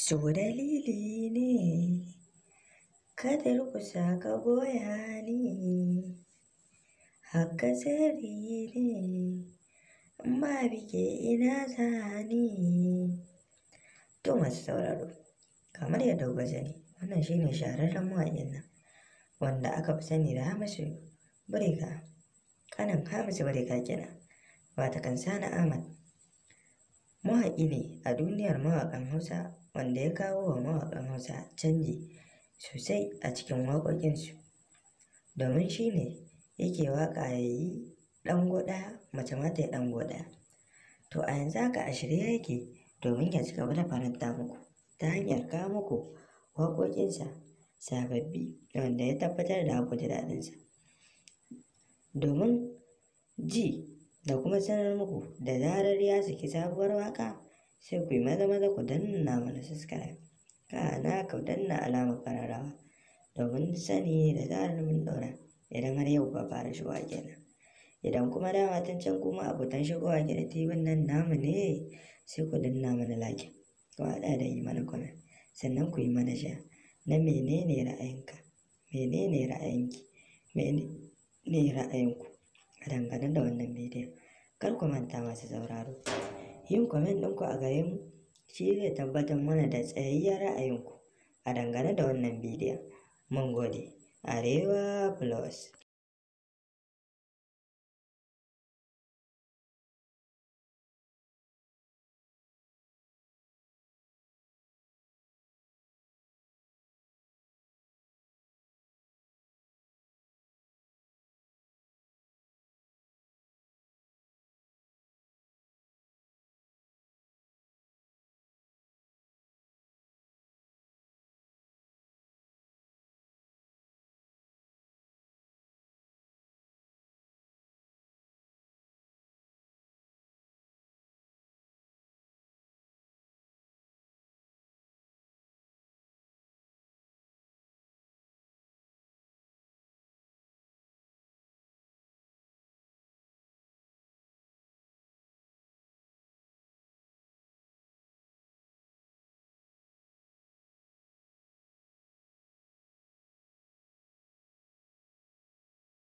So dalili ne, kadar kusa ka goya ni, haka sirri ne, ma bike ina zani. To masu sauraro, kamar yadda kuka sani, wannan shine shahararren mawaƙin nan, wanda aka fi sani da Hamisu Breaker, ƙanin Hamisu Breaker kenan, watakan Sani Ahmad. Mawaƙi ne a duniyar mawaƙan Hausa, wanda ya kawo wa mawaƙan Hausa canji sosai a cikin waƙoƙinsu, domin shi ne yake waƙa ya yi ɗango ɗaya, mace ma ta yi ɗango ɗaya. To a yanzu haka a shirye yake domin ya ci gaba da faranta muku ta hanyar kawo muku waƙoƙinsa sababbi, wanda ya tabbatar da ku ji daɗinsa. Domin ji da kuma sanar muku da zarar ya saki sabuwar waƙa, sai ku yi maza ku danna mana subscribe, kana ku danna alamar ƙararrawa domin sani da zarar mun ɗora, idan har yau ka fara shigowa kenan. Idan kuma dama tun can kuma abotan shigowa gidan TV nan namu ne, sai ku danna mana like, ku haɗa da yi mana comment, sannan ku yi mana share na menene ra'ayinka, menene ra'ayinki, menene ra'ayinku a dangane da wannan bidiyon. Kar ku manta masu sauraro, yin comment ɗinku a gare mu shi zai tabbatar mana da tsayayyen ra'ayinku a dangane da wannan bidiyon. Mun gode. Arewa Plus.